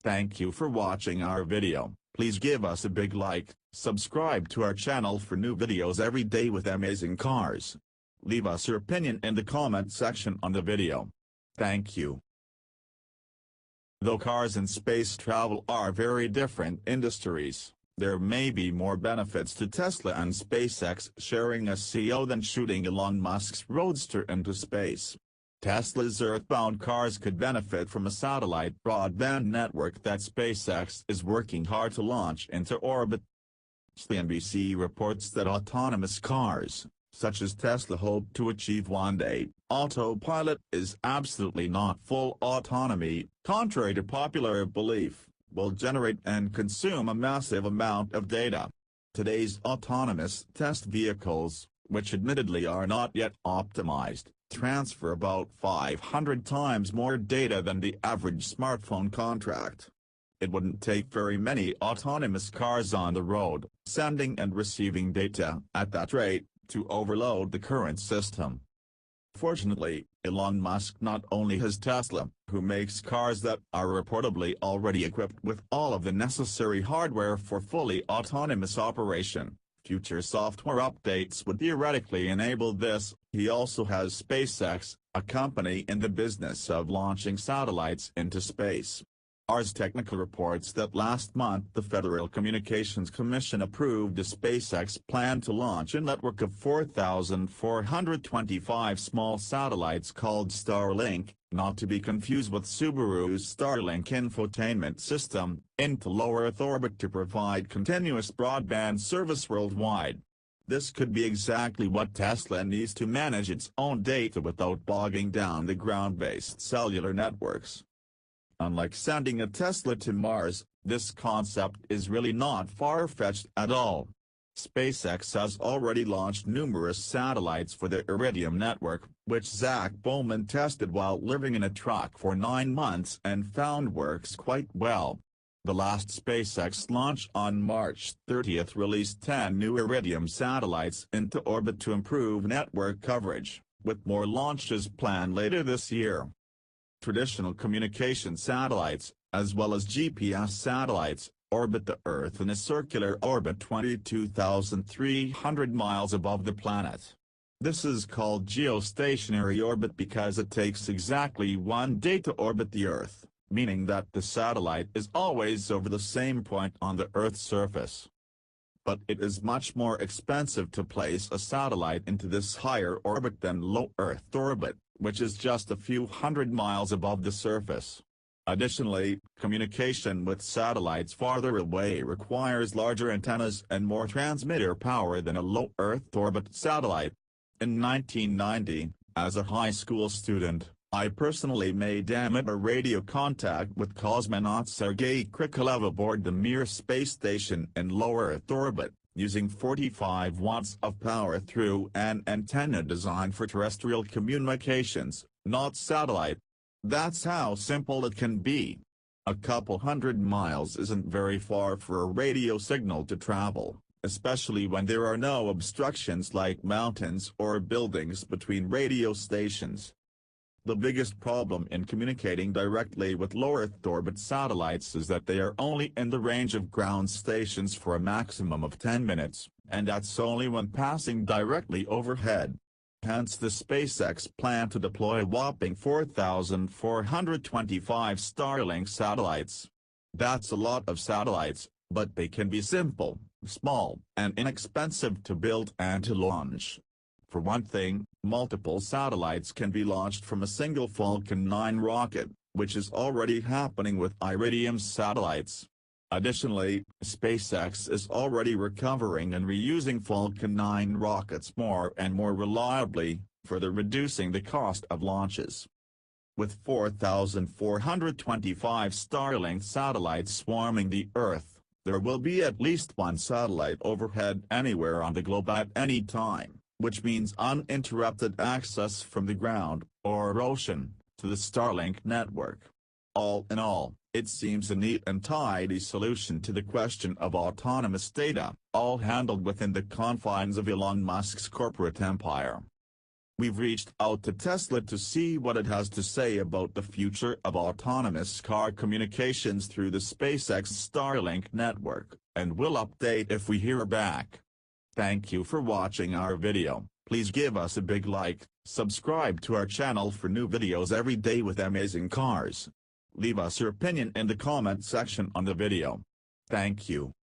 Thank you for watching our video. Please give us a big like, subscribe to our channel for new videos every day with amazing cars. Leave us your opinion in the comment section on the video. Thank you. Though cars and space travel are very different industries, there may be more benefits to Tesla and SpaceX sharing a CEO than shooting Elon Musk's Roadster into space. Tesla's earthbound cars could benefit from a satellite broadband network that SpaceX is working hard to launch into orbit. CNBC reports that autonomous cars, such as Tesla hope to achieve one day. Autopilot is absolutely not full autonomy, contrary to popular belief, will generate and consume a massive amount of data. Today's autonomous test vehicles, which admittedly are not yet optimized, transfer about 500 times more data than the average smartphone contract. It wouldn't take very many autonomous cars on the road, sending and receiving data at that rate, to overload the current system. Fortunately, Elon Musk not only has Tesla, who makes cars that are reportedly already equipped with all of the necessary hardware for fully autonomous operation. Future software updates would theoretically enable this. He also has SpaceX, a company in the business of launching satellites into space. Ars Technica reports that last month the Federal Communications Commission approved a SpaceX plan to launch a network of 4,425 small satellites called Starlink, not to be confused with Subaru's Starlink infotainment system, into low Earth orbit to provide continuous broadband service worldwide. This could be exactly what Tesla needs to manage its own data without bogging down the ground-based cellular networks. Unlike sending a Tesla to Mars, this concept is really not far-fetched at all. SpaceX has already launched numerous satellites for the Iridium network, which Zach Bowman tested while living in a truck for 9 months and found works quite well. The last SpaceX launch on March 30 released 10 new Iridium satellites into orbit to improve network coverage, with more launches planned later this year. Traditional communication satellites, as well as GPS satellites, orbit the Earth in a circular orbit 22,300 miles above the planet. This is called geostationary orbit because it takes exactly 1 day to orbit the Earth, meaning that the satellite is always over the same point on the Earth's surface. But it is much more expensive to place a satellite into this higher orbit than low Earth orbit, which is just a few hundred miles above the surface. Additionally, communication with satellites farther away requires larger antennas and more transmitter power than a low Earth orbit satellite. In 1990, as a high school student, I personally made amateur radio contact with cosmonaut Sergei Krikalev aboard the Mir space station in low Earth orbit, using 45 watts of power through an antenna designed for terrestrial communications, not satellite. That's how simple it can be. A couple hundred miles isn't very far for a radio signal to travel, especially when there are no obstructions like mountains or buildings between radio stations. The biggest problem in communicating directly with low Earth orbit satellites is that they are only in the range of ground stations for a maximum of 10 minutes, and that's only when passing directly overhead. Hence the SpaceX plan to deploy a whopping 4,425 Starlink satellites. That's a lot of satellites, but they can be simple, small, and inexpensive to build and to launch. For one thing, multiple satellites can be launched from a single Falcon 9 rocket, which is already happening with Iridium's satellites. Additionally, SpaceX is already recovering and reusing Falcon 9 rockets more and more reliably, further reducing the cost of launches. With 4,425 Starlink satellites swarming the Earth, there will be at least one satellite overhead anywhere on the globe at any time, which means uninterrupted access from the ground, or ocean, to the Starlink network. All in all, it seems a neat and tidy solution to the question of autonomous data, all handled within the confines of Elon Musk's corporate empire. We've reached out to Tesla to see what it has to say about the future of autonomous car communications through the SpaceX Starlink network, and we'll update if we hear back. Thank you for watching our video. Please give us a big like, subscribe to our channel for new videos every day with amazing cars. Leave us your opinion in the comment section on the video. Thank you.